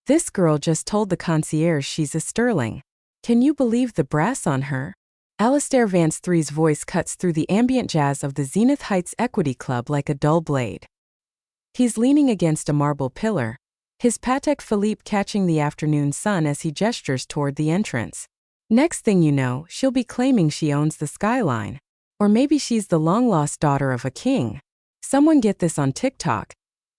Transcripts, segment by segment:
This girl just told the concierge she's a sterling. Can you believe the brass on her? Alistair Vance III's voice cuts through the ambient jazz of the Zenith Heights Equity Club like a dull blade. He's leaning against a marble pillar, his Patek Philippe catching the afternoon sun as he gestures toward the entrance. Next thing you know, she'll be claiming she owns the skyline. Or maybe she's the long-lost daughter of a king. Someone get this on TikTok.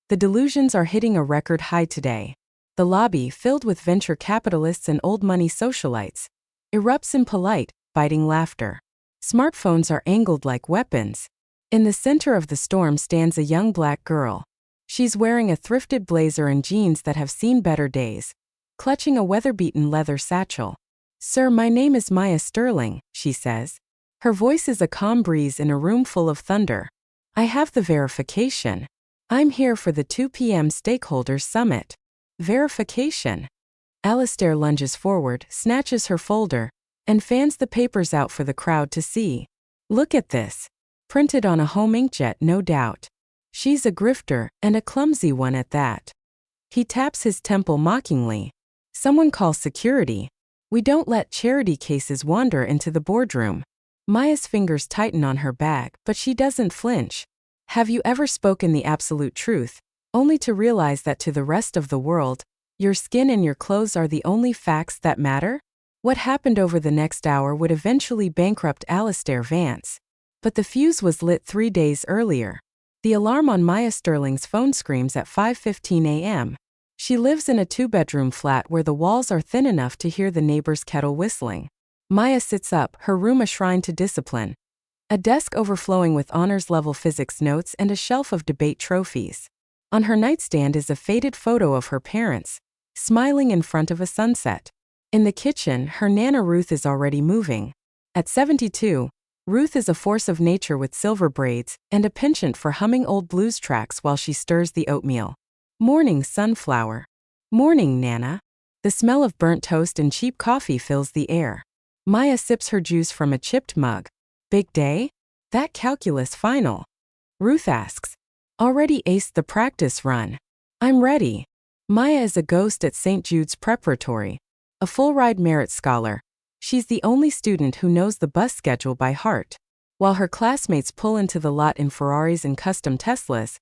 The delusions are hitting a record high today. The lobby, filled with venture capitalists and old-money socialites, erupts in polite, biting laughter. Smartphones are angled like weapons. In the center of the storm stands a young black girl. She's wearing a thrifted blazer and jeans that have seen better days, clutching a weather-beaten leather satchel. "Sir, my name is Maya Sterling," she says. Her voice is a calm breeze in a room full of thunder. "I have the verification. I'm here for the 2 p.m. Stakeholders Summit." Verification. Alistair lunges forward, snatches her folder, and fans the papers out for the crowd to see. "Look at this. Printed on a home inkjet, no doubt. She's a grifter, and a clumsy one at that." He taps his temple mockingly. "Someone call security. We don't let charity cases wander into the boardroom." Maya's fingers tighten on her bag, but she doesn't flinch. Have you ever spoken the absolute truth, only to realize that to the rest of the world, your skin and your clothes are the only facts that matter? What happened over the next hour would eventually bankrupt Alistair Vance. But the fuse was lit 3 days earlier. The alarm on Maya Sterling's phone screams at 5:15 a.m. She lives in a 2-bedroom flat where the walls are thin enough to hear the neighbor's kettle whistling. Maya sits up, her room a shrine to discipline. A desk overflowing with honors-level physics notes and a shelf of debate trophies. On her nightstand is a faded photo of her parents, smiling in front of a sunset. In the kitchen, her Nana Ruth is already moving. At 72, Ruth is a force of nature with silver braids and a penchant for humming old blues tracks while she stirs the oatmeal. "Morning, sunflower." "Morning, Nana." The smell of burnt toast and cheap coffee fills the air. Maya sips her juice from a chipped mug. "Big day? That calculus final?" Ruth asks. "Already aced the practice run. I'm ready." Maya is a ghost at St. Jude's Preparatory, a full-ride merit scholar. She's the only student who knows the bus schedule by heart. While her classmates pull into the lot in Ferraris and custom Teslas,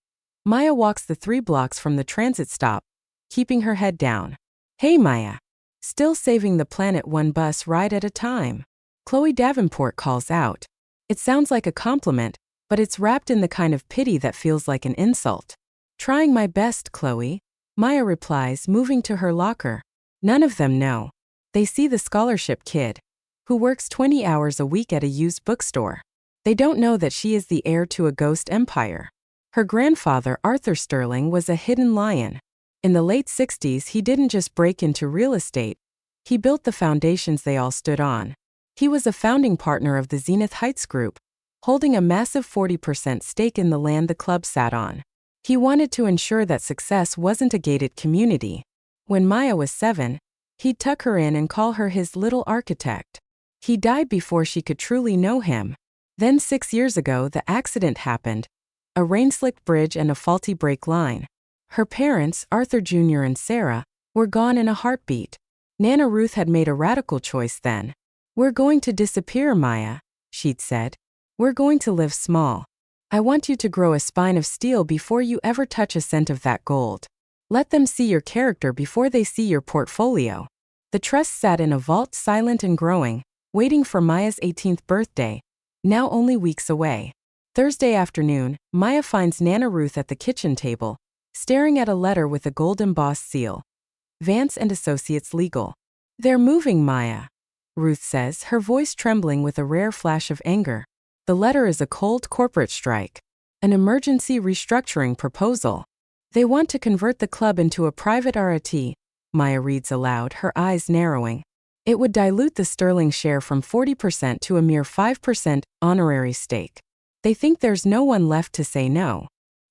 Maya walks the 3 blocks from the transit stop, keeping her head down. "Hey, Maya." "Still saving the planet one bus ride at a time." Chloe Davenport calls out. It sounds like a compliment, but it's wrapped in the kind of pity that feels like an insult. "Trying my best, Chloe," Maya replies, moving to her locker. None of them know. They see the scholarship kid, who works 20 hours a week at a used bookstore. They don't know that she is the heir to a ghost empire. Her grandfather, Arthur Sterling, was a hidden lion. In the late 60s, he didn't just break into real estate. He built the foundations they all stood on. He was a founding partner of the Zenith Heights Group, holding a massive 40% stake in the land the club sat on. He wanted to ensure that success wasn't a gated community. When Maya was 7, he'd tuck her in and call her his little architect. He died before she could truly know him. Then 6 years ago, the accident happened. A rain-slicked bridge and a faulty brake line. Her parents, Arthur Jr. and Sarah, were gone in a heartbeat. Nana Ruth had made a radical choice then. "We're going to disappear, Maya," she'd said. "We're going to live small. I want you to grow a spine of steel before you ever touch a cent of that gold. Let them see your character before they see your portfolio." The trust sat in a vault, silent and growing, waiting for Maya's 18th birthday, now only weeks away. Thursday afternoon, Maya finds Nana Ruth at the kitchen table, staring at a letter with a gold-embossed seal. "Vance and Associates Legal." "They're moving, Maya," Ruth says, her voice trembling with a rare flash of anger. The letter is a cold corporate strike. An emergency restructuring proposal. "They want to convert the club into a private RIT," Maya reads aloud, her eyes narrowing. "It would dilute the Sterling share from 40% to a mere 5% honorary stake. They think there's no one left to say no.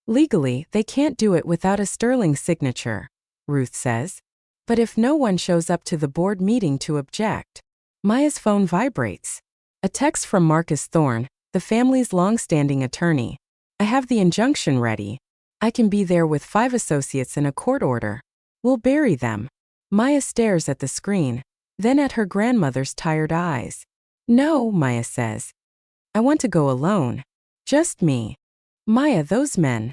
Legally, they can't do it without a Sterling signature," Ruth says. "But if no one shows up to the board meeting to object?" Maya's phone vibrates. A text from Marcus Thorne, the family's long-standing attorney. "I have the injunction ready. I can be there with 5 associates in a court order. We'll bury them." Maya stares at the screen, then at her grandmother's tired eyes. No, Maya says. I want to go alone. Just me. Maya, those men.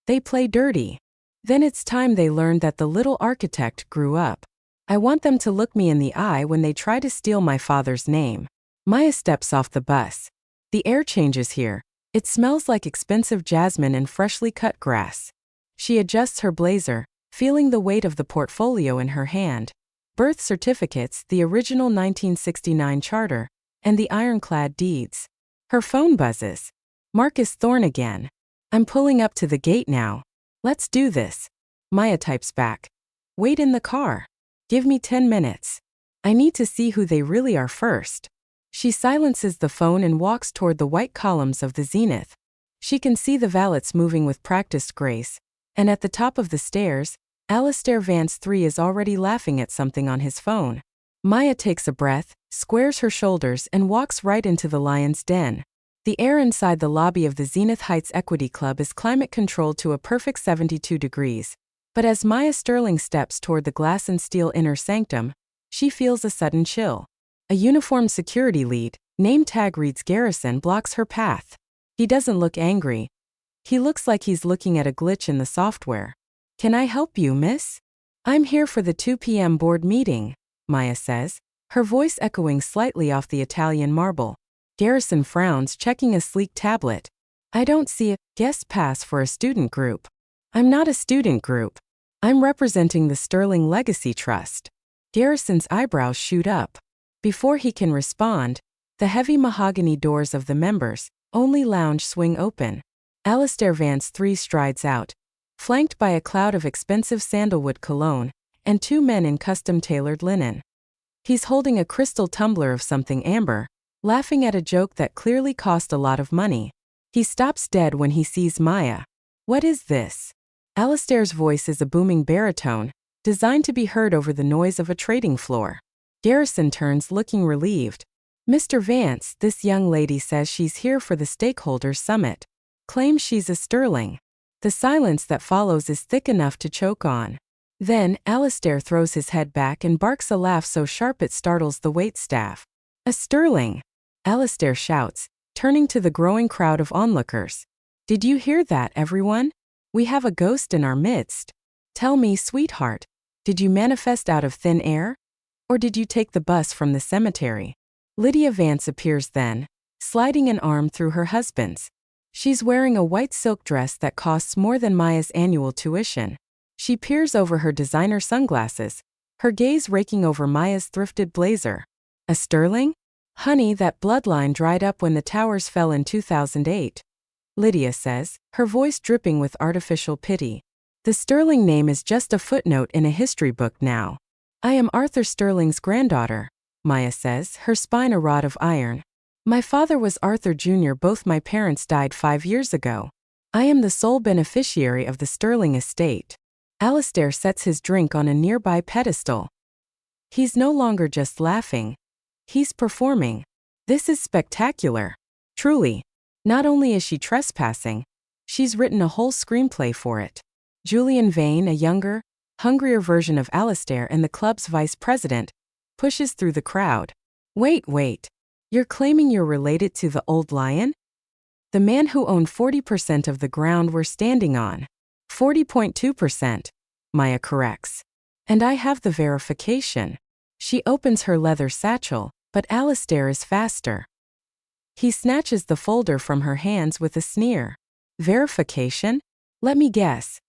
They play dirty. Then it's time they learned that the little architect grew up. I want them to look me in the eye when they try to steal my father's name. Maya steps off the bus. The air changes here. It smells like expensive jasmine and freshly cut grass. She adjusts her blazer, feeling the weight of the portfolio in her hand. Birth certificates, the original 1969 charter, and the ironclad deeds. Her phone buzzes. Marcus Thorne again. I'm pulling up to the gate now. Let's do this. Maya types back. Wait in the car. Give me 10 minutes. I need to see who they really are first. She silences the phone and walks toward the white columns of the zenith. She can see the valets moving with practiced grace, and at the top of the stairs, Alistair Vance III is already laughing at something on his phone. Maya takes a breath, squares her shoulders and walks right into the lion's den. The air inside the lobby of the Zenith Heights Equity Club is climate-controlled to a perfect 72 degrees. But as Maya Sterling steps toward the glass and steel inner sanctum, she feels a sudden chill. A uniformed security lead, name tag reads Garrison, blocks her path. He doesn't look angry. He looks like he's looking at a glitch in the software. Can I help you, miss? I'm here for the 2 p.m. board meeting, Maya says, her voice echoing slightly off the Italian marble. Garrison frowns, checking a sleek tablet. I don't see a guest pass for a student group. I'm not a student group. I'm representing the Sterling Legacy Trust. Garrison's eyebrows shoot up. Before he can respond, the heavy mahogany doors of the members' only lounge swing open. Alistair Vance III strides out, flanked by a cloud of expensive sandalwood cologne and 2 men in custom-tailored linen. He's holding a crystal tumbler of something amber, laughing at a joke that clearly cost a lot of money. He stops dead when he sees Maya. What is this? Alistair's voice is a booming baritone, designed to be heard over the noise of a trading floor. Garrison turns, looking relieved. Mr. Vance, this young lady says she's here for the stakeholders' summit. Claims she's a Sterling. The silence that follows is thick enough to choke on. Then, Alistair throws his head back and barks a laugh so sharp it startles the waitstaff. A Sterling! Alistair shouts, turning to the growing crowd of onlookers. Did you hear that, everyone? We have a ghost in our midst. Tell me, sweetheart, did you manifest out of thin air? Or did you take the bus from the cemetery? Lydia Vance appears then, sliding an arm through her husband's. She's wearing a white silk dress that costs more than Maya's annual tuition. She peers over her designer sunglasses, her gaze raking over Maya's thrifted blazer. A Sterling? Honey, that bloodline dried up when the towers fell in 2008. Lydia says, her voice dripping with artificial pity. The Sterling name is just a footnote in a history book now. I am Arthur Sterling's granddaughter, Maya says, her spine a rod of iron. My father was Arthur Jr. Both my parents died 5 years ago. I am the sole beneficiary of the Sterling estate. Alistair sets his drink on a nearby pedestal. He's no longer just laughing. He's performing. This is spectacular. Truly. Not only is she trespassing, she's written a whole screenplay for it. Julian Vane, a younger, hungrier version of Alistair and the club's vice president, pushes through the crowd. Wait. You're claiming you're related to the old lion? The man who owned 40% of the ground we're standing on. 40.2%, Maya corrects. And I have the verification. She opens her leather satchel, but Alistair is faster. He snatches the folder from her hands with a sneer. Verification? Let me guess.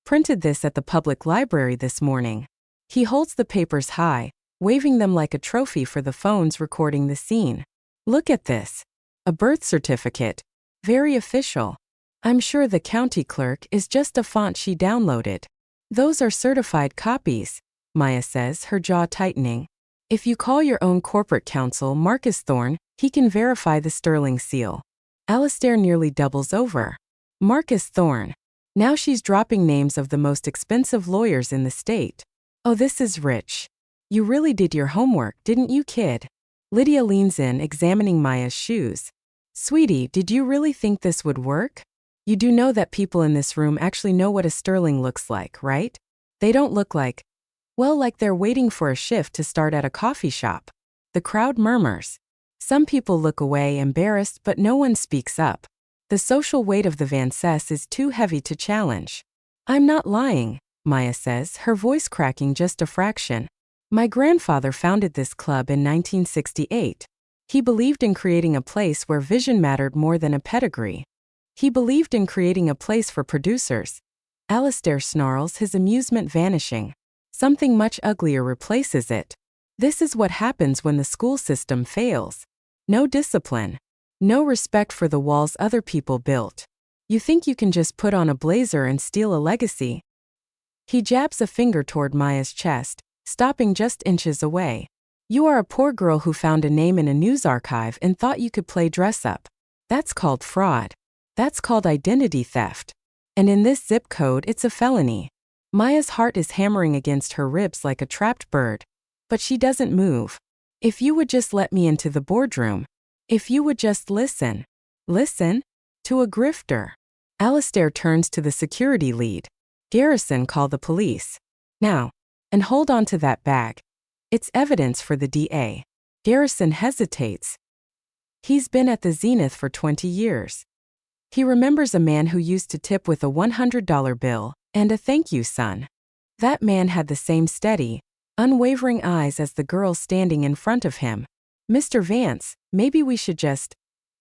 Printed this at the public library this morning. He holds the papers high, waving them like a trophy for the phones recording the scene. Look at this. A birth certificate. Very official. I'm sure the county clerk is just a font she downloaded. Those are certified copies, Maya says, her jaw tightening. If you call your own corporate counsel Marcus Thorne, he can verify the Sterling seal. Alistair nearly doubles over. Marcus Thorne. Now she's dropping names of the most expensive lawyers in the state. Oh, this is rich. You really did your homework, didn't you, kid? Lydia leans in, examining Maya's shoes. Sweetie, did you really think this would work? You do know that people in this room actually know what a Sterling looks like, right? They don't look like... Well, like they're waiting for a shift to start at a coffee shop. The crowd murmurs. Some people look away embarrassed, but no one speaks up. The social weight of the Vances is too heavy to challenge. I'm not lying, Maya says, her voice cracking just a fraction. My grandfather founded this club in 1968. He believed in creating a place where vision mattered more than a pedigree. He believed in creating a place for producers. Alistair snarls, his amusement vanishing. Something much uglier replaces it. This is what happens when the school system fails. No discipline. No respect for the walls other people built. You think you can just put on a blazer and steal a legacy? He jabs a finger toward Maya's chest, stopping just inches away. You are a poor girl who found a name in a news archive and thought you could play dress-up. That's called fraud. That's called identity theft. And in this zip code, it's a felony. Maya's heart is hammering against her ribs like a trapped bird. But she doesn't move. If you would just let me into the boardroom. If you would just listen. Listen? To a grifter. Alistair turns to the security lead. Garrison, call the police. Now. And hold on to that bag. It's evidence for the DA. Garrison hesitates. He's been at the Zenith for 20 years. He remembers a man who used to tip with a $100 bill and a thank you, son. That man had the same steady, unwavering eyes as the girl standing in front of him. Mr. Vance, maybe we should just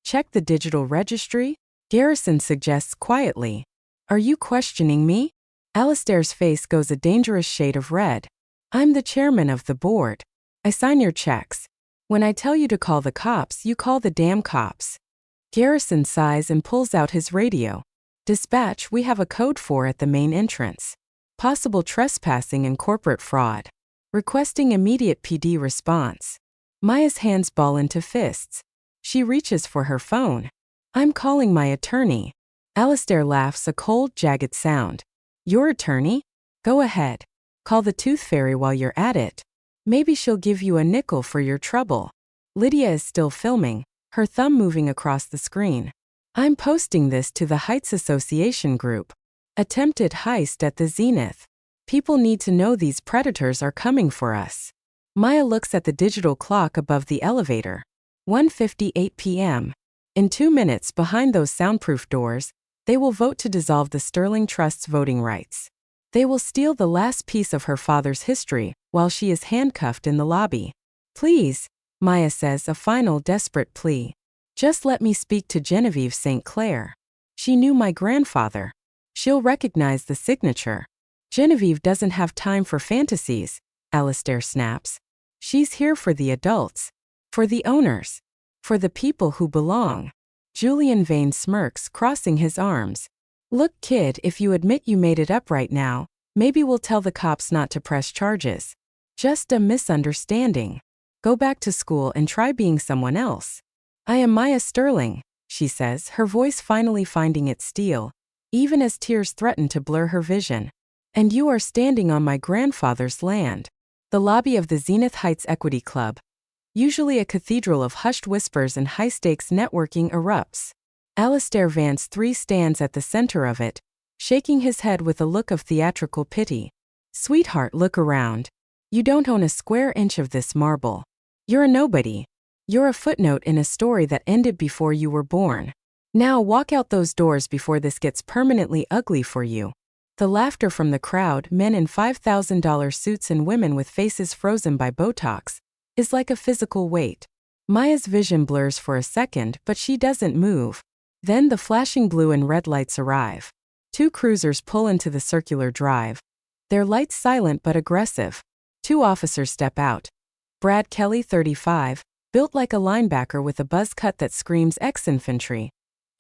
check the digital registry? Garrison suggests quietly. Are you questioning me? Alistair's face goes a dangerous shade of red. I'm the chairman of the board. I sign your checks. When I tell you to call the cops, you call the damn cops. Garrison sighs and pulls out his radio. Dispatch, we have a code 4 at the main entrance. Possible trespassing and corporate fraud. Requesting immediate PD response. Maya's hands ball into fists. She reaches for her phone. I'm calling my attorney. Alistair laughs, a cold, jagged sound. Your attorney? Go ahead. Call the tooth fairy while you're at it. Maybe she'll give you a nickel for your trouble. Lydia is still filming, her thumb moving across the screen. I'm posting this to the Heights Association group. Attempted heist at the Zenith. People need to know these predators are coming for us. Maya looks at the digital clock above the elevator. 1:58 p.m. In 2 minutes, behind those soundproof doors, they will vote to dissolve the Sterling Trust's voting rights. They will steal the last piece of her father's history while she is handcuffed in the lobby. Please, Maya says, a final desperate plea. Just let me speak to Genevieve St. Clair. She knew my grandfather. She'll recognize the signature. Genevieve doesn't have time for fantasies, Alistair snaps. She's here for the adults. For the owners. For the people who belong. Julian Vane smirks, crossing his arms. Look, kid, if you admit you made it up right now, maybe we'll tell the cops not to press charges. Just a misunderstanding. Go back to school and try being someone else. I am Maya Sterling, she says, her voice finally finding its steel, even as tears threaten to blur her vision. And you are standing on my grandfather's land. The lobby of the Zenith Heights Equity Club, usually a cathedral of hushed whispers and high-stakes networking, erupts. Alistair Vance III stands at the center of it, shaking his head with a look of theatrical pity. Sweetheart, look around. You don't own a square inch of this marble. You're a nobody. You're a footnote in a story that ended before you were born. Now walk out those doors before this gets permanently ugly for you. The laughter from the crowd, men in $5,000 suits and women with faces frozen by Botox, is like a physical weight. Maya's vision blurs for a second, but she doesn't move. Then the flashing blue and red lights arrive. 2 cruisers pull into the circular drive. Their lights silent but aggressive. 2 officers step out. Brad Kelly, 35, built like a linebacker with a buzz cut that screams ex-infantry.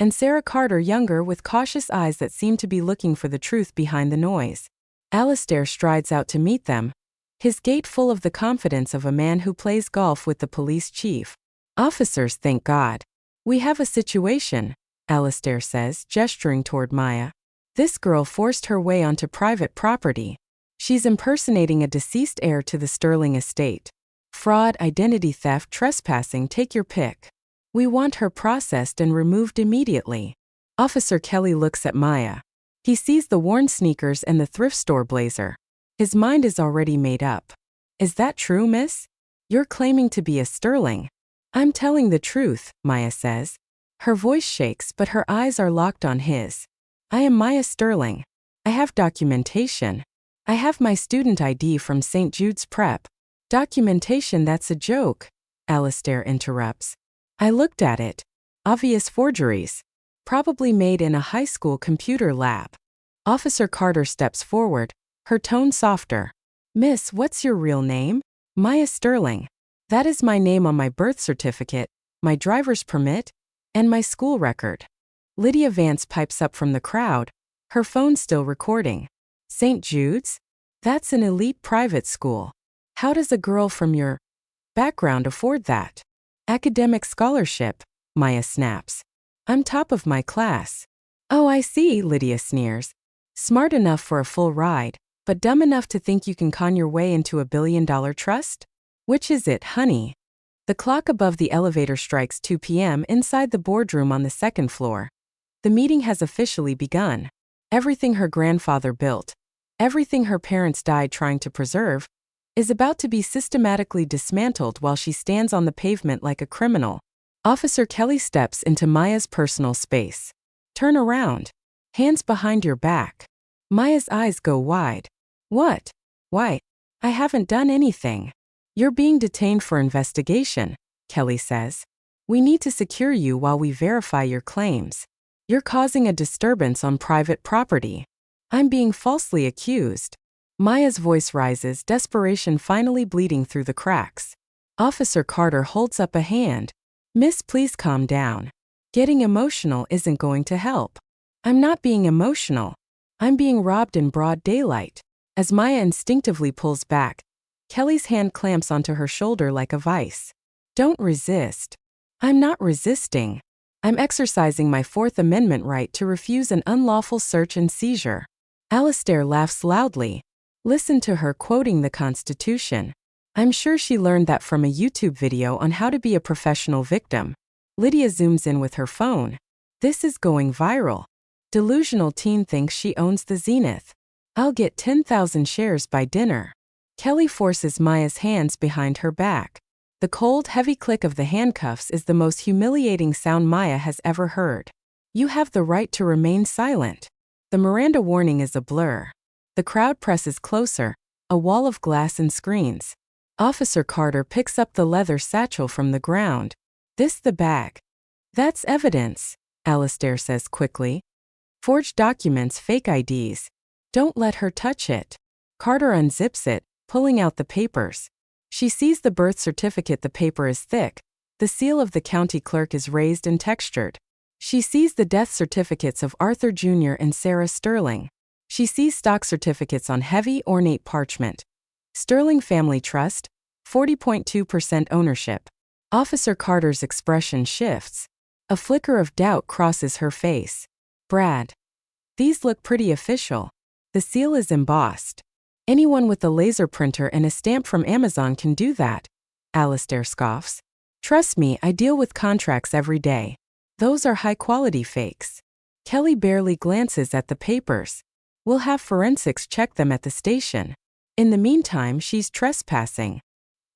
And Sarah Carter, younger, with cautious eyes that seem to be looking for the truth behind the noise. Alistair strides out to meet them, his gait full of the confidence of a man who plays golf with the police chief. Officers, thank God. We have a situation, Alistair says, gesturing toward Maya. This girl forced her way onto private property. She's impersonating a deceased heir to the Sterling estate. Fraud, identity theft, trespassing, take your pick. We want her processed and removed immediately. Officer Kelly looks at Maya. He sees the worn sneakers and the thrift store blazer. His mind is already made up. Is that true, miss? You're claiming to be a Sterling. I'm telling the truth, Maya says. Her voice shakes, but her eyes are locked on his. I am Maya Sterling. I have documentation. I have my student ID from St. Jude's Prep. Documentation, that's a joke, Alistair interrupts. I looked at it. Obvious forgeries. Probably made in a high school computer lab. Officer Carter steps forward, her tone softer. Miss, what's your real name? Maya Sterling. That is my name on my birth certificate, my driver's permit, and my school record. Lydia Vance pipes up from the crowd, her phone still recording. St. Jude's? That's an elite private school. How does a girl from your background afford that? Academic scholarship, Maya snaps. I'm top of my class. Oh, I see, Lydia sneers. Smart enough for a full ride, but dumb enough to think you can con your way into a billion-dollar trust? Which is it, honey? The clock above the elevator strikes 2 p.m. inside the boardroom on the second floor. The meeting has officially begun. Everything her grandfather built, everything her parents died trying to preserve, is about to be systematically dismantled while she stands on the pavement like a criminal. Officer Kelly steps into Maya's personal space. Turn around. Hands behind your back. Maya's eyes go wide. What? Why? I haven't done anything. You're being detained for investigation, Kelly says. We need to secure you while we verify your claims. You're causing a disturbance on private property. I'm being falsely accused. Maya's voice rises, desperation finally bleeding through the cracks. Officer Carter holds up a hand. Miss, please calm down. Getting emotional isn't going to help. I'm not being emotional. I'm being robbed in broad daylight. As Maya instinctively pulls back, Kelly's hand clamps onto her shoulder like a vice. Don't resist. I'm not resisting. I'm exercising my Fourth Amendment right to refuse an unlawful search and seizure. Alistair laughs loudly. Listen to her quoting the Constitution. I'm sure she learned that from a YouTube video on how to be a professional victim. Lydia zooms in with her phone. This is going viral. Delusional teen thinks she owns the zenith. I'll get 10,000 shares by dinner. Kelly forces Maya's hands behind her back. The cold, heavy click of the handcuffs is the most humiliating sound Maya has ever heard. You have the right to remain silent. The Miranda warning is a blur. The crowd presses closer, a wall of glass and screens. Officer Carter picks up the leather satchel from the ground. This the bag. That's evidence, Alistair says quickly. Forged documents, fake IDs. Don't let her touch it. Carter unzips it, pulling out the papers. She sees the birth certificate. The paper is thick. The seal of the county clerk is raised and textured. She sees the death certificates of Arthur Jr. and Sarah Sterling. She sees stock certificates on heavy, ornate parchment. Sterling Family Trust, 40.2% ownership. Officer Carter's expression shifts. A flicker of doubt crosses her face. Brad. These look pretty official. The seal is embossed. Anyone with a laser printer and a stamp from Amazon can do that, Alistair scoffs. Trust me, I deal with contracts every day. Those are high-quality fakes. Kelly barely glances at the papers. We'll have forensics check them at the station. In the meantime, she's trespassing.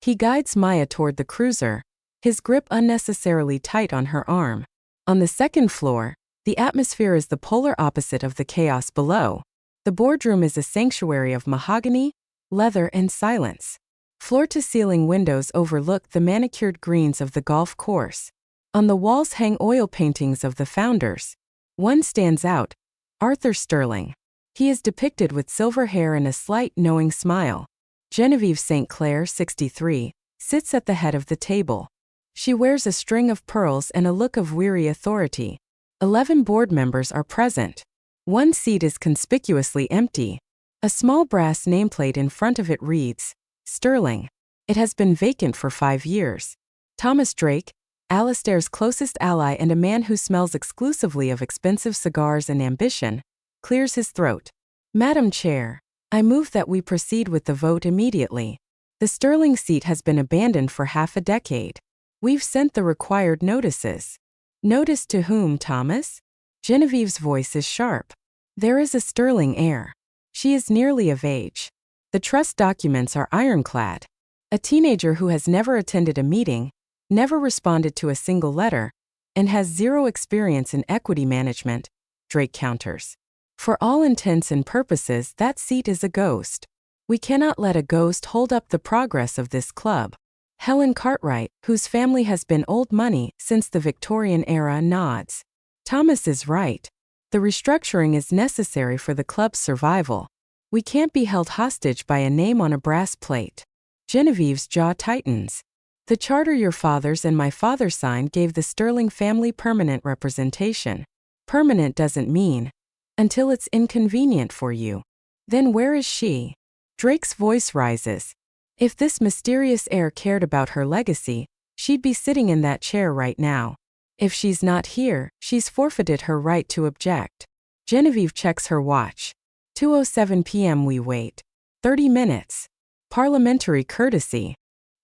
He guides Maya toward the cruiser, his grip unnecessarily tight on her arm. On the second floor, the atmosphere is the polar opposite of the chaos below. The boardroom is a sanctuary of mahogany, leather, and silence. Floor-to-ceiling windows overlook the manicured greens of the golf course. On the walls hang oil paintings of the founders. One stands out, Arthur Sterling. He is depicted with silver hair and a slight, knowing smile. Genevieve St. Clair, 63, sits at the head of the table. She wears a string of pearls and a look of weary authority. 11 board members are present. One seat is conspicuously empty. A small brass nameplate in front of it reads, Sterling. It has been vacant for 5 years. Thomas Drake, Alistair's closest ally and a man who smells exclusively of expensive cigars and ambition, clears his throat. Madam Chair, I move that we proceed with the vote immediately. The Sterling seat has been abandoned for half a decade. We've sent the required notices. Notice to whom, Thomas? Genevieve's voice is sharp. There is a Sterling air. She is nearly of age. The trust documents are ironclad. A teenager who has never attended a meeting, never responded to a single letter, and has zero experience in equity management, Drake counters. For all intents and purposes, that seat is a ghost. We cannot let a ghost hold up the progress of this club. Helen Cartwright, whose family has been old money since the Victorian era, nods. Thomas is right. The restructuring is necessary for the club's survival. We can't be held hostage by a name on a brass plate. Genevieve's jaw tightens. The charter your fathers and my father signed gave the Sterling family permanent representation. Permanent doesn't mean until it's inconvenient for you. Then where is she? Drake's voice rises. If this mysterious heir cared about her legacy, she'd be sitting in that chair right now. If she's not here, she's forfeited her right to object. Genevieve checks her watch. 2:07 p.m. We wait. 30 minutes. Parliamentary courtesy.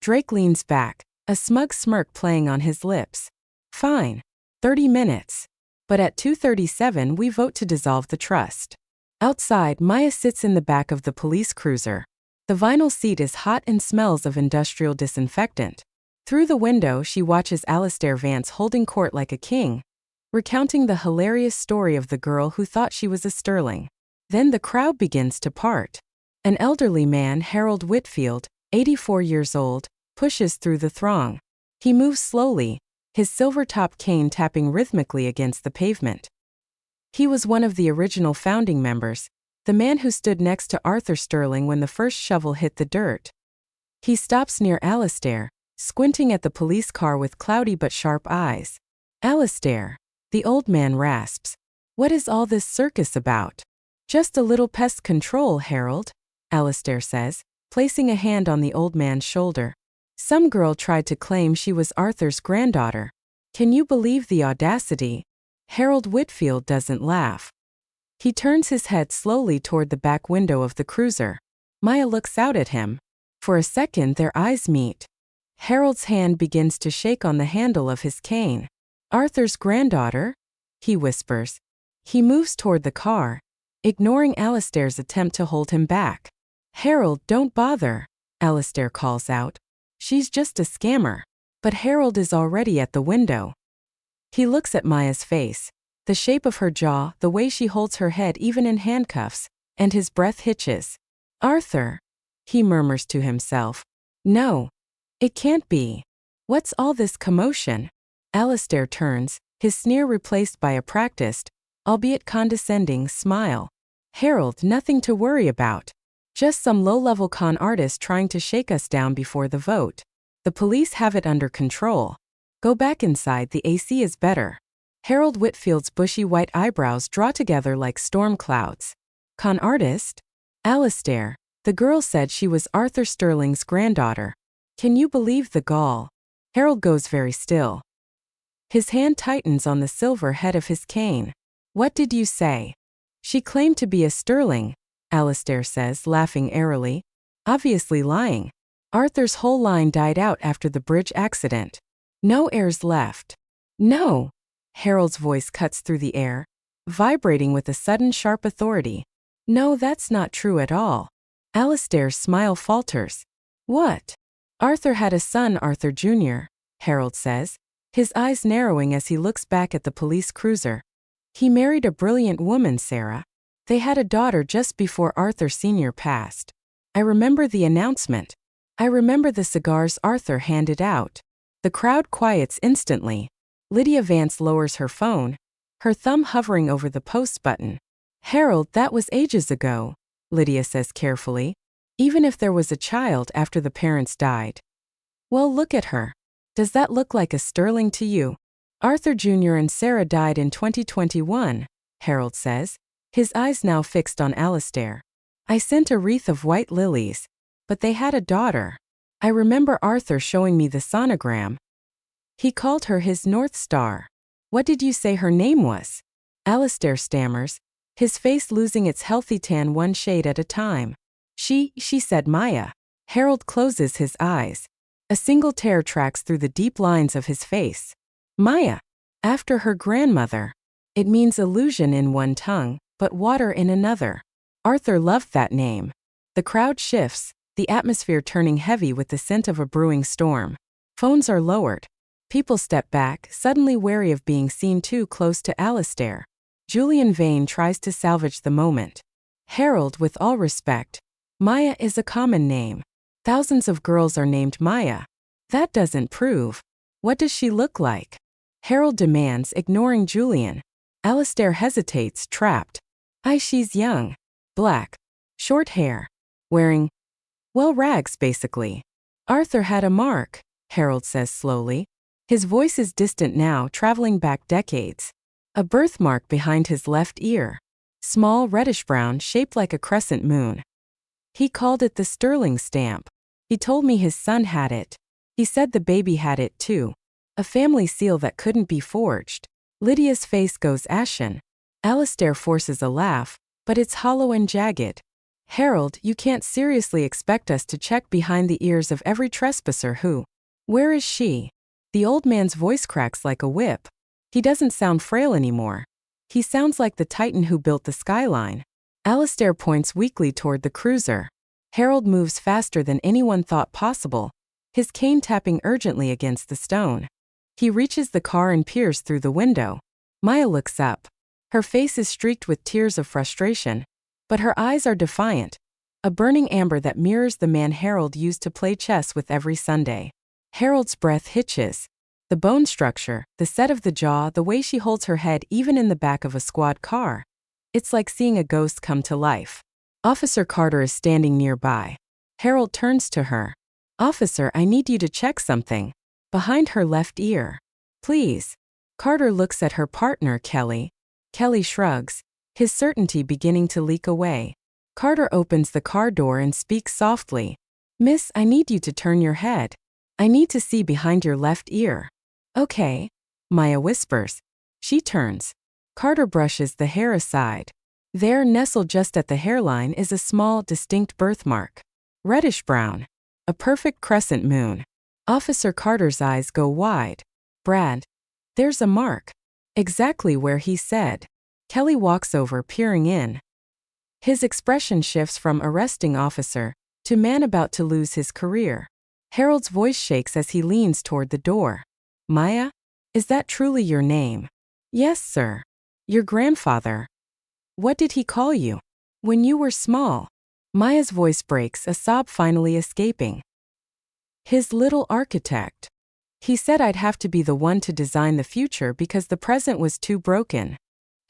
Drake leans back, a smug smirk playing on his lips. Fine. 30 minutes. But at 2:37 we vote to dissolve the trust. Outside, Maya sits in the back of the police cruiser. The vinyl seat is hot and smells of industrial disinfectant. Through the window she watches Alistair Vance holding court like a king, recounting the hilarious story of the girl who thought she was a sterling. Then the crowd begins to part. An elderly man, Harold Whitfield, 84 years old, pushes through the throng. He moves slowly, his silver-top cane tapping rhythmically against the pavement. He was one of the original founding members, the man who stood next to Arthur Sterling when the first shovel hit the dirt. He stops near Alistair, squinting at the police car with cloudy but sharp eyes. Alistair, the old man rasps. What is all this circus about? Just a little pest control, Harold, Alistair says, placing a hand on the old man's shoulder. Some girl tried to claim she was Arthur's granddaughter. Can you believe the audacity? Harold Whitfield doesn't laugh. He turns his head slowly toward the back window of the cruiser. Maya looks out at him. For a second their eyes meet. Harold's hand begins to shake on the handle of his cane. Arthur's granddaughter? He whispers. He moves toward the car, ignoring Alistair's attempt to hold him back. Harold, don't bother, Alistair calls out. She's just a scammer. But Harold is already at the window. He looks at Maya's face, the shape of her jaw, the way she holds her head even in handcuffs, and his breath hitches. Arthur, he murmurs to himself. No. It can't be. What's all this commotion? Alistair turns, his sneer replaced by a practiced, albeit condescending, smile. Harold, nothing to worry about. Just some low-level con artist trying to shake us down before the vote. The police have it under control. Go back inside, the AC is better. Harold Whitfield's bushy white eyebrows draw together like storm clouds. Con artist? Alistair, the girl said she was Arthur Sterling's granddaughter. Can you believe the gall? Harold goes very still. His hand tightens on the silver head of his cane. What did you say? She claimed to be a Sterling, Alistair says, laughing airily. Obviously lying. Arthur's whole line died out after the bridge accident. No heirs left. No. Harold's voice cuts through the air, vibrating with a sudden sharp authority. No, that's not true at all. Alistair's smile falters. What? Arthur had a son, Arthur Jr., Harold says, his eyes narrowing as he looks back at the police cruiser. He married a brilliant woman, Sarah. They had a daughter just before Arthur Sr. passed. I remember the announcement. I remember the cigars Arthur handed out. The crowd quiets instantly. Lydia Vance lowers her phone, her thumb hovering over the post button. Harold, that was ages ago, Lydia says carefully. Even if there was a child after the parents died. Well, look at her. Does that look like a Sterling to you? Arthur Jr. and Sarah died in 2021, Harold says, his eyes now fixed on Alistair. I sent a wreath of white lilies, but they had a daughter. I remember Arthur showing me the sonogram. He called her his North Star. What did you say her name was? Alistair stammers, his face losing its healthy tan one shade at a time. She said Maya. Harold closes his eyes. A single tear tracks through the deep lines of his face. Maya. After her grandmother. It means illusion in one tongue, but water in another. Arthur loved that name. The crowd shifts, the atmosphere turning heavy with the scent of a brewing storm. Phones are lowered. People step back, suddenly wary of being seen too close to Alistair. Julian Vane tries to salvage the moment. Harold, with all respect. Maya is a common name. Thousands of girls are named Maya. That doesn't prove. What does she look like? Harold demands, ignoring Julian. Alistair hesitates, trapped. She's young. Black. Short hair. Wearing, well, rags, basically. Arthur had a mark, Harold says slowly. His voice is distant now, traveling back decades. A birthmark behind his left ear. Small, reddish-brown, shaped like a crescent moon. He called it the Sterling stamp. He told me his son had it. He said the baby had it too. A family seal that couldn't be forged. Lydia's face goes ashen. Alistair forces a laugh, but it's hollow and jagged. Harold, you can't seriously expect us to check behind the ears of every trespasser who... Where is she? The old man's voice cracks like a whip. He doesn't sound frail anymore. He sounds like the titan who built the skyline. Alistair points weakly toward the cruiser. Harold moves faster than anyone thought possible, his cane tapping urgently against the stone. He reaches the car and peers through the window. Maya looks up. Her face is streaked with tears of frustration, but her eyes are defiant, a burning amber that mirrors the man Harold used to play chess with every Sunday. Harold's breath hitches. The bone structure, the set of the jaw, the way she holds her head even in the back of a squad car. It's like seeing a ghost come to life. Officer Carter is standing nearby. Harold turns to her. Officer, I need you to check something. Behind her left ear. Please. Carter looks at her partner, Kelly. Kelly shrugs, his certainty beginning to leak away. Carter opens the car door and speaks softly. Miss, I need you to turn your head. I need to see behind your left ear. Okay, Maya whispers. She turns. Carter brushes the hair aside. There, nestled just at the hairline, is a small, distinct birthmark. Reddish-brown. A perfect crescent moon. Officer Carter's eyes go wide. Brad. There's a mark. Exactly where he said. Kelly walks over, peering in. His expression shifts from arresting officer to man about to lose his career. Harold's voice shakes as he leans toward the door. Maya? Is that truly your name? Yes, sir. Your grandfather. What did he call you? When you were small. Maya's voice breaks, a sob finally escaping. His little architect. He said I'd have to be the one to design the future because the present was too broken.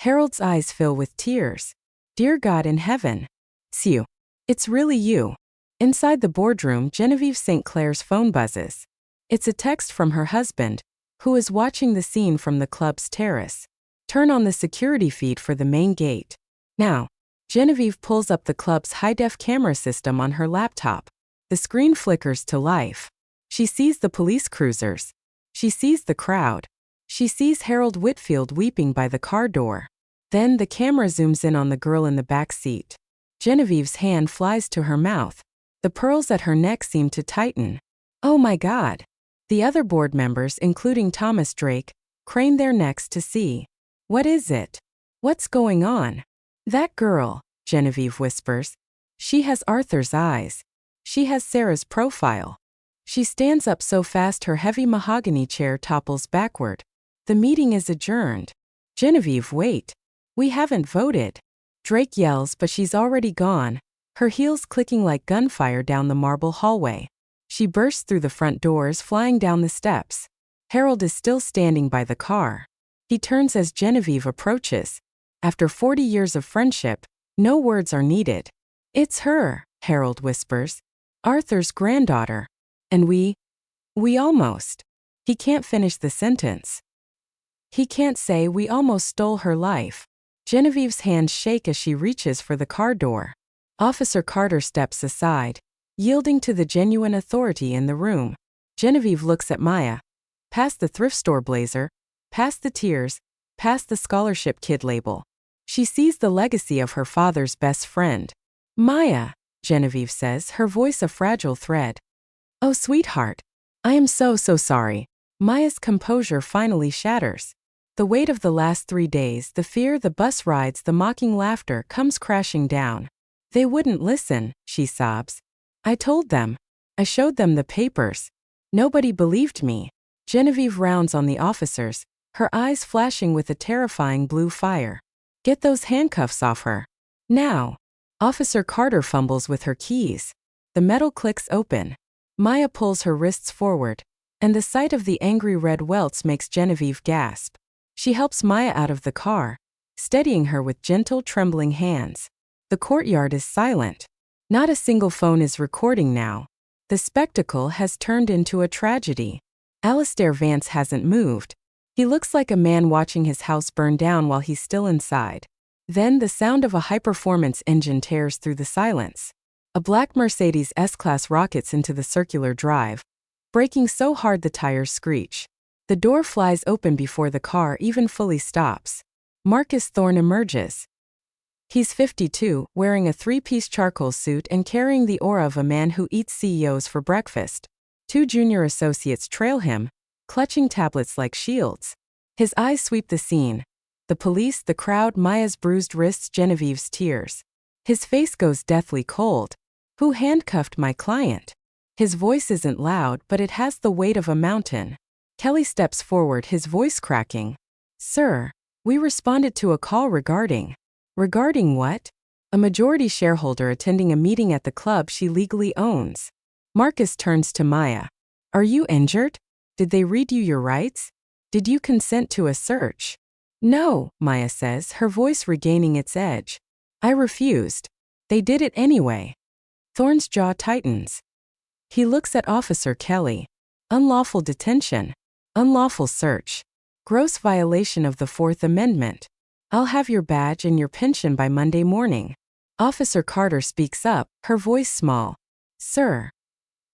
Harold's eyes fill with tears. Dear God in heaven. It's you. It's really you. Inside the boardroom, Genevieve St. Clair's phone buzzes. It's a text from her husband, who is watching the scene from the club's terrace. Turn on the security feed for the main gate. Now. Genevieve pulls up the club's high-def camera system on her laptop. The screen flickers to life. She sees the police cruisers. She sees the crowd. She sees Harold Whitfield weeping by the car door. Then the camera zooms in on the girl in the back seat. Genevieve's hand flies to her mouth. The pearls at her neck seem to tighten. Oh my God. The other board members, including Thomas Drake, crane their necks to see. What is it? What's going on? That girl, Genevieve whispers. She has Arthur's eyes. She has Sarah's profile. She stands up so fast her heavy mahogany chair topples backward. The meeting is adjourned. Genevieve, wait. We haven't voted. Drake yells, but she's already gone, her heels clicking like gunfire down the marble hallway. She bursts through the front doors, flying down the steps. Harold is still standing by the car. He turns as Genevieve approaches. After 40 years of friendship, no words are needed. It's her, Harold whispers. Arthur's granddaughter. And we almost. He can't finish the sentence. He can't say we almost stole her life. Genevieve's hands shake as she reaches for the car door. Officer Carter steps aside, yielding to the genuine authority in the room. Genevieve looks at Maya. Past the thrift store blazer, past the tears, past the scholarship kid label. She sees the legacy of her father's best friend. Maya, Genevieve says, her voice a fragile thread. Oh, sweetheart. I am so sorry. Maya's composure finally shatters. The weight of the last 3 days, the fear, the bus rides, the mocking laughter comes crashing down. They wouldn't listen, she sobs. I told them. I showed them the papers. Nobody believed me. Genevieve rounds on the officers, her eyes flashing with a terrifying blue fire. Get those handcuffs off her. Now. Officer Carter fumbles with her keys. The metal clicks open. Maya pulls her wrists forward, and the sight of the angry red welts makes Genevieve gasp. She helps Maya out of the car, steadying her with gentle, trembling hands. The courtyard is silent. Not a single phone is recording now. The spectacle has turned into a tragedy. Alistair Vance hasn't moved. He looks like a man watching his house burn down while he's still inside. Then the sound of a high-performance engine tears through the silence. A black Mercedes S-Class rockets into the circular drive, braking so hard the tires screech. The door flies open before the car even fully stops. Marcus Thorne emerges. He's 52, wearing a three-piece charcoal suit and carrying the aura of a man who eats CEOs for breakfast. Two junior associates trail him, clutching tablets like shields. His eyes sweep the scene. The police, the crowd, Maya's bruised wrists, Genevieve's tears. His face goes deathly cold. Who handcuffed my client? His voice isn't loud, but it has the weight of a mountain. Kelly steps forward, his voice cracking. Sir, we responded to a call regarding. Regarding what? A majority shareholder attending a meeting at the club she legally owns. Marcus turns to Maya. Are you injured? Did they read you your rights? Did you consent to a search? No, Maya says, her voice regaining its edge. I refused. They did it anyway. Thorne's jaw tightens. He looks at Officer Kelly. Unlawful detention. Unlawful search. Gross violation of the Fourth Amendment. I'll have your badge and your pension by Monday morning. Officer Carter speaks up, her voice small. Sir.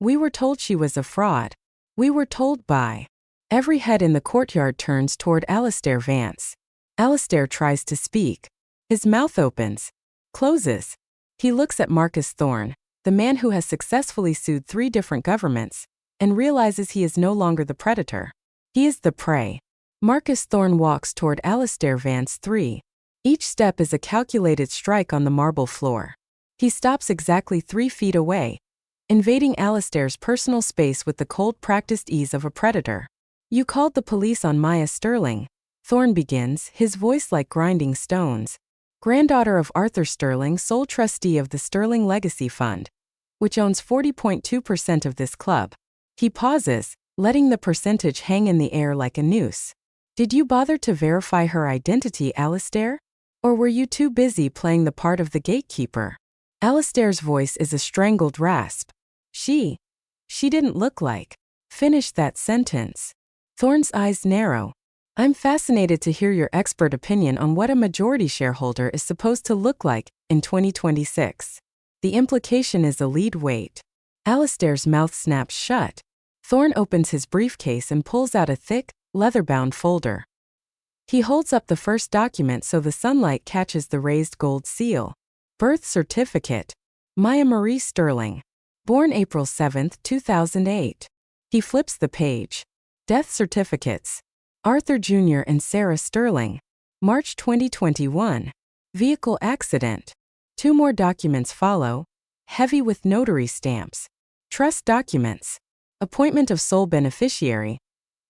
We were told she was a fraud. We were told by. Every head in the courtyard turns toward Alistair Vance. Alistair tries to speak. His mouth opens. Closes. He looks at Marcus Thorne, the man who has successfully sued 3 different governments, and realizes he is no longer the predator. He is the prey. Marcus Thorne walks toward Alistair Vance 3. Each step is a calculated strike on the marble floor. He stops exactly 3 feet away, invading Alistair's personal space with the cold, practiced ease of a predator. You called the police on Maya Sterling. Thorne begins, his voice like grinding stones. Granddaughter of Arthur Sterling, sole trustee of the Sterling Legacy Fund, which owns 40.2% of this club. He pauses, letting the percentage hang in the air like a noose. Did you bother to verify her identity, Alistair? Or were you too busy playing the part of the gatekeeper? Alistair's voice is a strangled rasp. She didn't look like. Finish that sentence. Thorne's eyes narrow. I'm fascinated to hear your expert opinion on what a majority shareholder is supposed to look like in 2026. The implication is a lead weight. Alistair's mouth snaps shut. Thorne opens his briefcase and pulls out a thick, leather-bound folder. He holds up the first document so the sunlight catches the raised gold seal. Birth certificate. Maya Marie Sterling. Born April 7, 2008. He flips the page. Death certificates. Arthur Jr. and Sarah Sterling. March 2021. Vehicle accident. 2 more documents follow. Heavy with notary stamps. Trust documents. Appointment of sole beneficiary.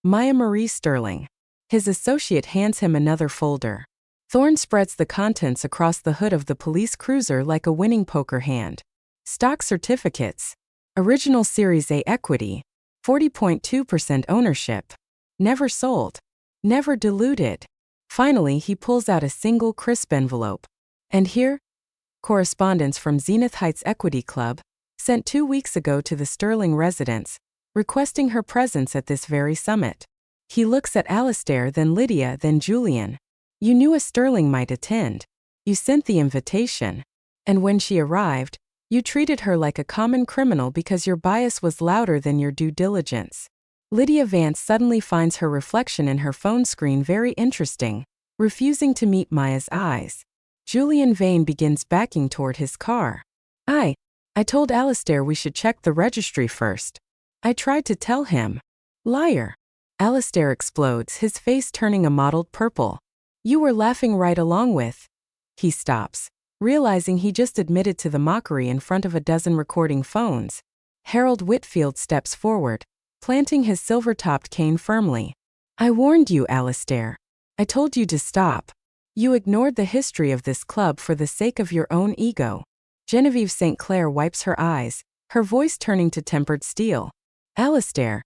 Maya Marie Sterling. His associate hands him another folder. Thorne spreads the contents across the hood of the police cruiser like a winning poker hand. Stock certificates. Original Series A equity. 40.2% ownership. Never sold. Never diluted. Finally, he pulls out a single crisp envelope. And here, correspondence from Zenith Heights Equity Club, sent 2 weeks ago to the Sterling residence, requesting her presence at this very summit. He looks at Alistair, then Lydia, then Julian. You knew a Sterling might attend. You sent the invitation. And when she arrived, you treated her like a common criminal because your bias was louder than your due diligence. Lydia Vance suddenly finds her reflection in her phone screen very interesting, refusing to meet Maya's eyes. Julian Vane begins backing toward his car. I told Alistair we should check the registry first. I tried to tell him. Liar. Alistair explodes, his face turning a mottled purple. You were laughing right along with. He stops. Realizing he just admitted to the mockery in front of a dozen recording phones, Harold Whitfield steps forward, planting his silver-topped cane firmly. I warned you, Alistair. I told you to stop. You ignored the history of this club for the sake of your own ego. Genevieve St. Clair wipes her eyes, her voice turning to tempered steel. Alistair,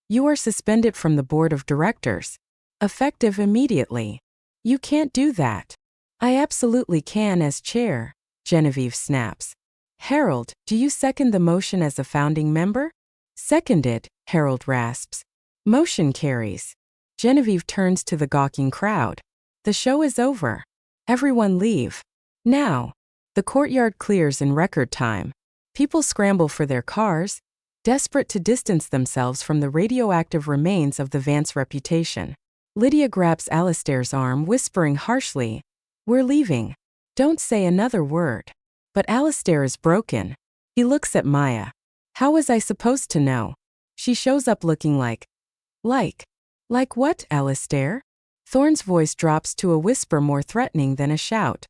you are suspended from the board of directors. Effective immediately. You can't do that. I absolutely can as chair, Genevieve snaps. Harold, do you second the motion as a founding member? Seconded, Harold rasps. Motion carries. Genevieve turns to the gawking crowd. The show is over. Everyone leave. Now. The courtyard clears in record time. People scramble for their cars, desperate to distance themselves from the radioactive remains of the Vance reputation. Lydia grabs Alistair's arm, whispering harshly, We're leaving. Don't say another word. But Alistair is broken. He looks at Maya. How was I supposed to know? She shows up looking like what, Alistair? Thorne's voice drops to a whisper more threatening than a shout.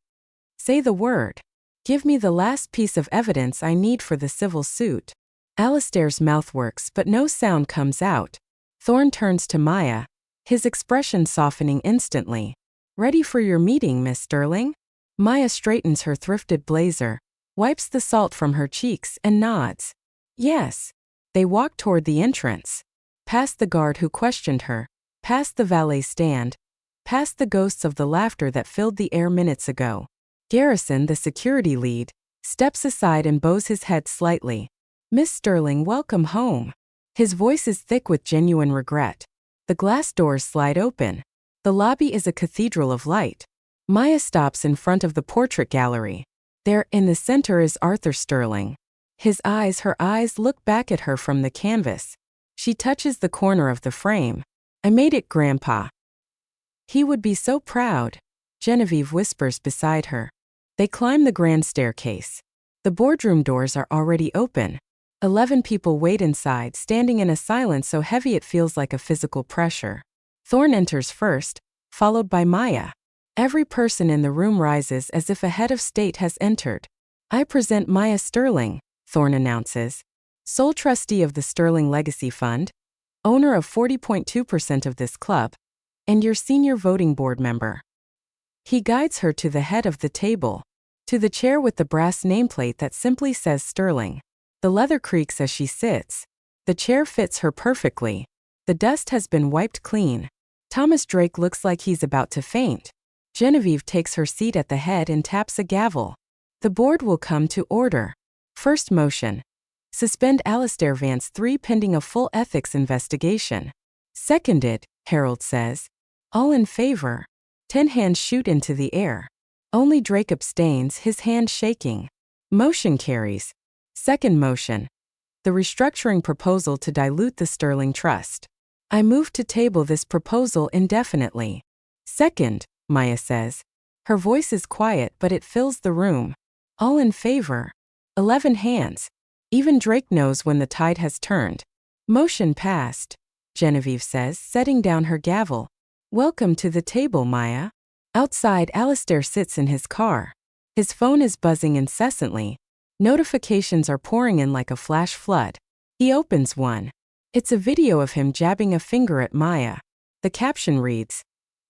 Say the word. Give me the last piece of evidence I need for the civil suit. Alistair's mouth works but no sound comes out. Thorne turns to Maya, his expression softening instantly. Ready for your meeting, Miss Sterling? Maya straightens her thrifted blazer, wipes the salt from her cheeks and nods. Yes. They walk toward the entrance. Past the guard who questioned her, past the valet stand, past the ghosts of the laughter that filled the air minutes ago. Garrison, the security lead, steps aside and bows his head slightly. Miss Sterling, welcome home. His voice is thick with genuine regret. The glass doors slide open. The lobby is a cathedral of light. Maya stops in front of the portrait gallery. There, in the center, is Arthur Sterling. Her eyes look back at her from the canvas. She touches the corner of the frame. I made it, Grandpa. He would be so proud, Genevieve whispers beside her. They climb the grand staircase. The boardroom doors are already open. 11 people wait inside, standing in a silence so heavy it feels like a physical pressure. Thorne enters first, followed by Maya. Every person in the room rises as if a head of state has entered. I present Maya Sterling, Thorne announces, sole trustee of the Sterling Legacy Fund, owner of 40.2% of this club, and your senior voting board member. He guides her to the head of the table, to the chair with the brass nameplate that simply says Sterling. The leather creaks as she sits. The chair fits her perfectly. The dust has been wiped clean. Thomas Drake looks like he's about to faint. Genevieve takes her seat at the head and taps a gavel. The board will come to order. First motion. Suspend Alistair Vance III pending a full ethics investigation. Seconded, Harold says. All in favor. 10 hands shoot into the air. Only Drake abstains, his hand shaking. Motion carries. Second motion. The restructuring proposal to dilute the Sterling Trust. I move to table this proposal indefinitely. Second, Maya says. Her voice is quiet but it fills the room. All in favor. 11 hands. Even Drake knows when the tide has turned. Motion passed, Genevieve says, setting down her gavel. Welcome to the table, Maya. Outside, Alistair sits in his car. His phone is buzzing incessantly. Notifications are pouring in like a flash flood. He opens one. It's a video of him jabbing a finger at Maya. The caption reads,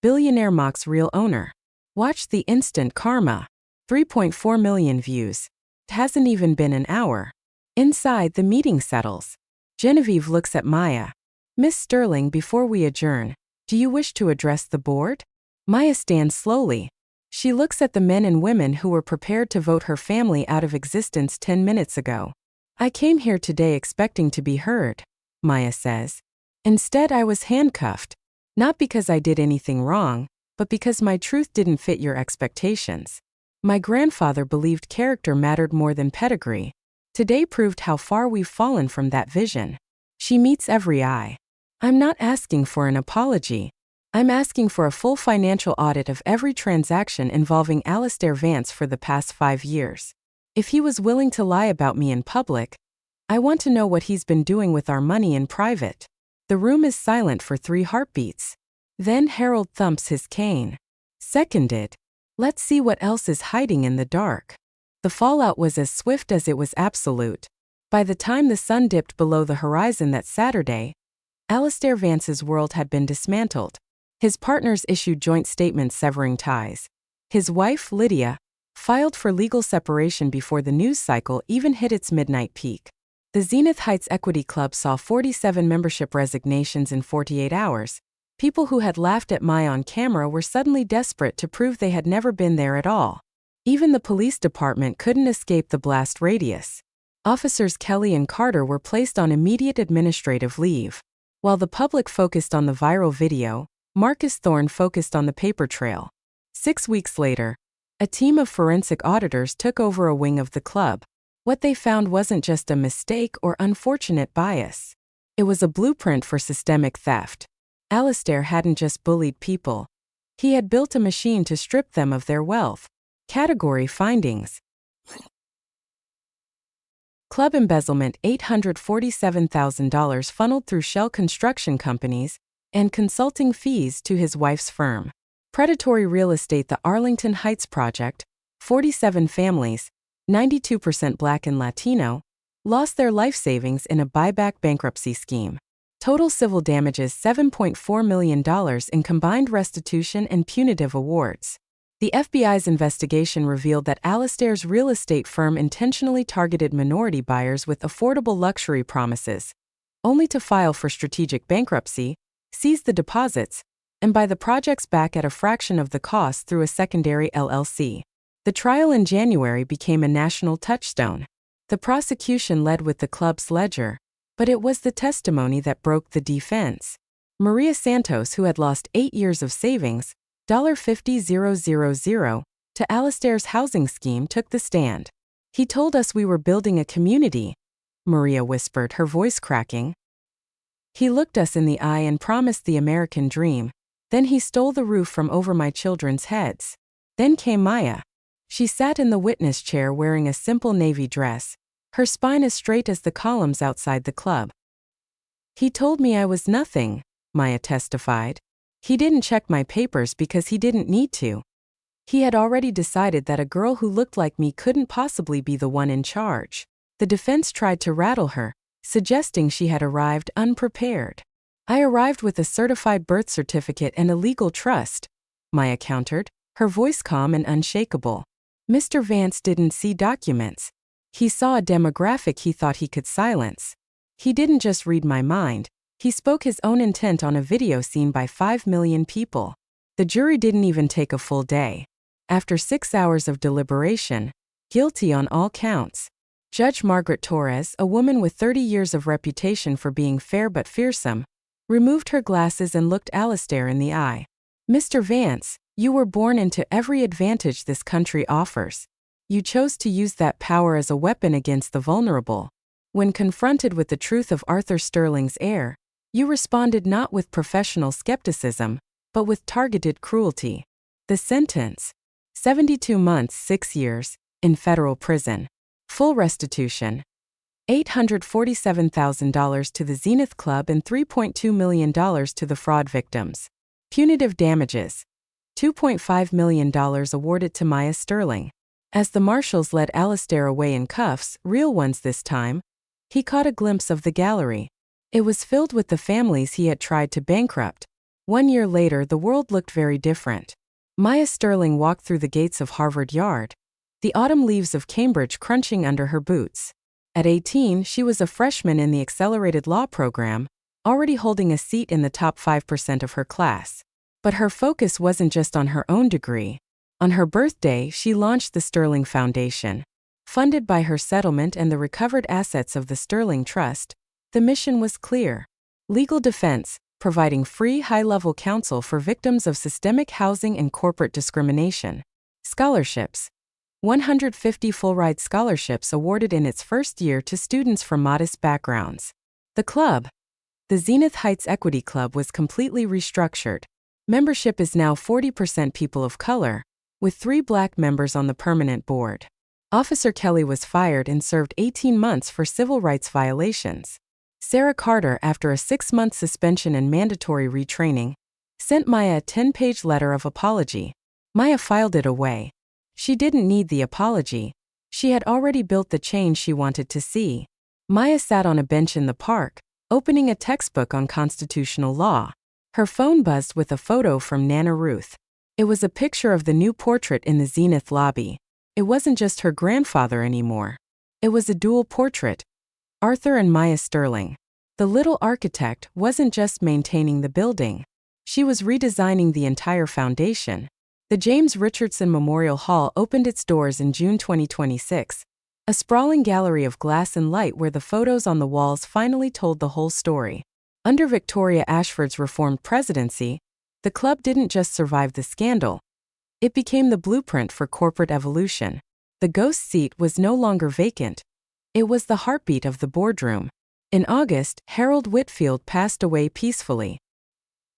Billionaire mocks real owner. Watch the instant karma. 3.4 million views. It hasn't even been an hour. Inside, the meeting settles. Genevieve looks at Maya. Miss Sterling, before we adjourn, do you wish to address the board? Maya stands slowly. She looks at the men and women who were prepared to vote her family out of existence 10 minutes ago. I came here today expecting to be heard, Maya says. Instead, I was handcuffed. Not because I did anything wrong, but because my truth didn't fit your expectations. My grandfather believed character mattered more than pedigree. Today proved how far we've fallen from that vision. She meets every eye. I'm not asking for an apology. I'm asking for a full financial audit of every transaction involving Alistair Vance for the past 5 years. If he was willing to lie about me in public, I want to know what he's been doing with our money in private. The room is silent for 3 heartbeats. Then Harold thumps his cane. Seconded. Let's see what else is hiding in the dark. The fallout was as swift as it was absolute. By the time the sun dipped below the horizon that Saturday, Alistair Vance's world had been dismantled. His partners issued joint statements severing ties. His wife, Lydia, filed for legal separation before the news cycle even hit its midnight peak. The Zenith Heights Equity Club saw 47 membership resignations in 48 hours. People who had laughed at Maya on camera were suddenly desperate to prove they had never been there at all. Even the police department couldn't escape the blast radius. Officers Kelly and Carter were placed on immediate administrative leave. While the public focused on the viral video, Marcus Thorne focused on the paper trail. 6 weeks later, a team of forensic auditors took over a wing of the club. What they found wasn't just a mistake or unfortunate bias. It was a blueprint for systemic theft. Alistair hadn't just bullied people. He had built a machine to strip them of their wealth. Category findings. Club embezzlement: $847,000 funneled through shell construction companies and consulting fees to his wife's firm. Predatory real estate: the Arlington Heights Project, 47 families, 92% Black and Latino, lost their life savings in a buyback bankruptcy scheme. Total civil damages: $7.4 million in combined restitution and punitive awards. The FBI's investigation revealed that Alistair's real estate firm intentionally targeted minority buyers with affordable luxury promises, only to file for strategic bankruptcy, seize the deposits, and buy the projects back at a fraction of the cost through a secondary LLC. The trial in January became a national touchstone. The prosecution led with the club's ledger, but it was the testimony that broke the defense. Maria Santos, who had lost 8 years of savings, $50,000, to Alistair's housing scheme, took the stand. "He told us we were building a community," Maria whispered, her voice cracking. "He looked us in the eye and promised the American dream. Then he stole the roof from over my children's heads." Then came Maya. She sat in the witness chair wearing a simple navy dress, her spine as straight as the columns outside the club. "He told me I was nothing," Maya testified. "He didn't check my papers because he didn't need to. He had already decided that a girl who looked like me couldn't possibly be the one in charge." The defense tried to rattle her, suggesting she had arrived unprepared. "I arrived with a certified birth certificate and a legal trust," Maya countered, her voice calm and unshakable. "Mr. Vance didn't see documents. He saw a demographic he thought he could silence. He didn't just read my mind, he spoke his own intent on a video seen by 5 million people." The jury didn't even take a full day. After 6 hours of deliberation, guilty on all counts. Judge Margaret Torres, a woman with 30 years of reputation for being fair but fearsome, removed her glasses and looked Alistair in the eye. "Mr. Vance, you were born into every advantage this country offers. You chose to use that power as a weapon against the vulnerable. When confronted with the truth of Arthur Sterling's heir, you responded not with professional skepticism, but with targeted cruelty." The sentence: 72 months, 6 years, in federal prison. Full restitution: $847,000 to the Zenith Club and $3.2 million to the fraud victims. Punitive damages: $2.5 million awarded to Maya Sterling. As the marshals led Alistair away in cuffs, real ones this time, he caught a glimpse of the gallery. It was filled with the families he had tried to bankrupt. 1 year later, the world looked very different. Maya Sterling walked through the gates of Harvard Yard, the autumn leaves of Cambridge crunching under her boots. At 18, she was a freshman in the accelerated law program, already holding a seat in the top 5% of her class. But her focus wasn't just on her own degree. On her birthday, she launched the Sterling Foundation. Funded by her settlement and the recovered assets of the Sterling Trust, the mission was clear. Legal defense, providing free high-level counsel for victims of systemic housing and corporate discrimination. Scholarships: 150 full-ride scholarships awarded in its first year to students from modest backgrounds. The club, the Zenith Heights Equity Club, was completely restructured. Membership is now 40% people of color, with 3 Black members on the permanent board. Officer Kelly was fired and served 18 months for civil rights violations. Sarah Carter, after a 6-month suspension and mandatory retraining, sent Maya a 10-page letter of apology. Maya filed it away. She didn't need the apology. She had already built the change she wanted to see. Maya sat on a bench in the park, opening a textbook on constitutional law. Her phone buzzed with a photo from Nana Ruth. It was a picture of the new portrait in the Zenith lobby. It wasn't just her grandfather anymore. It was a dual portrait, Arthur and Maya Sterling. The little architect wasn't just maintaining the building. She was redesigning the entire foundation. The James Richardson Memorial Hall opened its doors in June 2026, a sprawling gallery of glass and light where the photos on the walls finally told the whole story. Under Victoria Ashford's reformed presidency, the club didn't just survive the scandal. It became the blueprint for corporate evolution. The ghost seat was no longer vacant. It was the heartbeat of the boardroom. In August, Harold Whitfield passed away peacefully.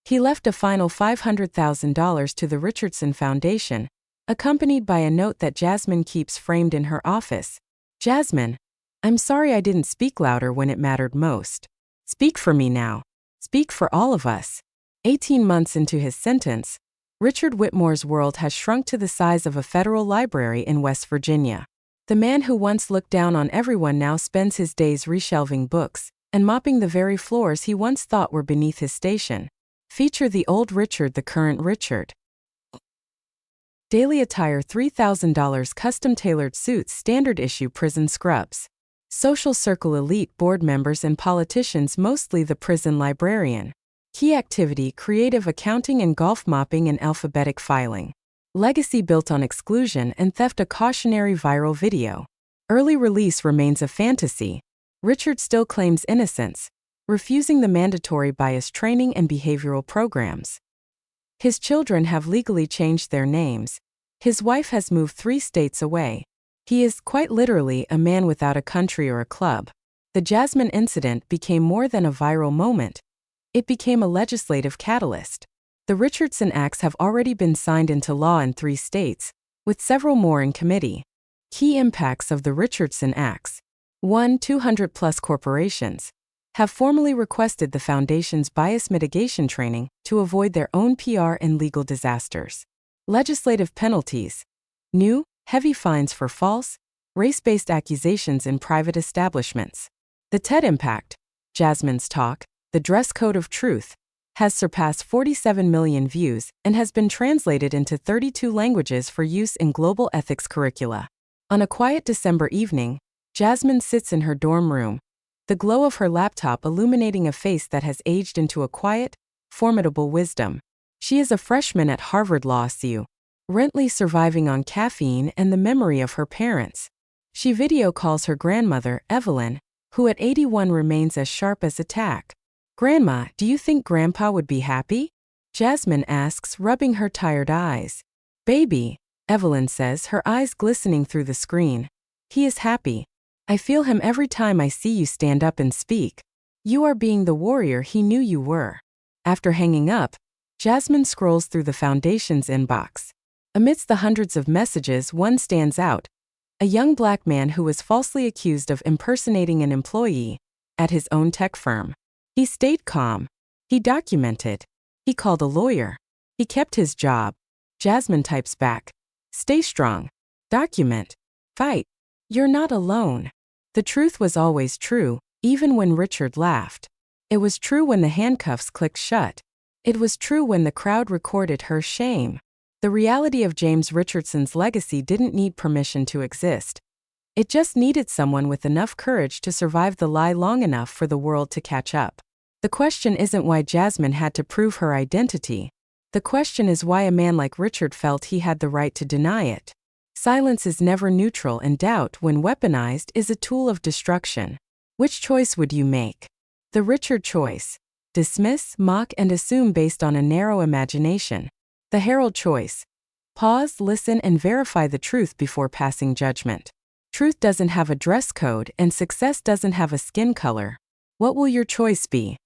He left a final $500,000 to the Richardson Foundation, accompanied by a note that Jasmine keeps framed in her office. Jasmine, I'm sorry I didn't speak louder when it mattered most. Speak for me now. Speak for all of us. 18 months into his sentence, Richard Whitmore's world has shrunk to the size of a federal library in West Virginia. The man who once looked down on everyone now spends his days reshelving books and mopping the very floors he once thought were beneath his station. Feature the old Richard, the current Richard. Daily attire $3,000 custom-tailored suits, standard issue prison scrubs. Social circle elite board members and politicians, mostly the prison librarian. Key activity: creative accounting and golf mopping and alphabetic filing. Legacy built on exclusion and theft, a cautionary viral video. Early release remains a fantasy. Richard still claims innocence, refusing the mandatory bias training and behavioral programs. His children have legally changed their names. His wife has moved 3 states away. He is, quite literally, a man without a country or a club. The Jasmine Incident became more than a viral moment. It became a legislative catalyst. The Richardson Acts have already been signed into law in 3 states, with several more in committee. Key impacts of the Richardson Acts. 1. 200-plus corporations have formally requested the Foundation's bias mitigation training to avoid their own PR and legal disasters. Legislative penalties. New, heavy fines for false, race-based accusations in private establishments. The TED impact. Jasmine's talk, The Dress Code of Truth, has surpassed 47 million views and has been translated into 32 languages for use in global ethics curricula. On a quiet December evening, Jasmine sits in her dorm room, the glow of her laptop illuminating a face that has aged into a quiet, formidable wisdom. She is a freshman at Harvard Law SU, rently surviving on caffeine and the memory of her parents. She video calls her grandmother, Evelyn, who at 81 remains as sharp as a tack. "Grandma, do you think Grandpa would be happy?" Jasmine asks, rubbing her tired eyes. "Baby," Evelyn says, her eyes glistening through the screen. "He is happy. I feel him every time I see you stand up and speak. You are being the warrior he knew you were." After hanging up, Jasmine scrolls through the Foundation's inbox. Amidst the hundreds of messages, one stands out. A young black man who was falsely accused of impersonating an employee at his own tech firm. He stayed calm. He documented. He called a lawyer. He kept his job. Jasmine types back, "Stay strong. Document. Fight. You're not alone." The truth was always true, even when Richard laughed. It was true when the handcuffs clicked shut. It was true when the crowd recorded her shame. The reality of James Richardson's legacy didn't need permission to exist. It just needed someone with enough courage to survive the lie long enough for the world to catch up. The question isn't why Jasmine had to prove her identity. The question is why a man like Richard felt he had the right to deny it. Silence is never neutral, and doubt, when weaponized, is a tool of destruction. Which choice would you make? The Richard choice. Dismiss, mock, and assume based on a narrow imagination. The Harold choice. Pause, listen, and verify the truth before passing judgment. Truth doesn't have a dress code, and success doesn't have a skin color. What will your choice be?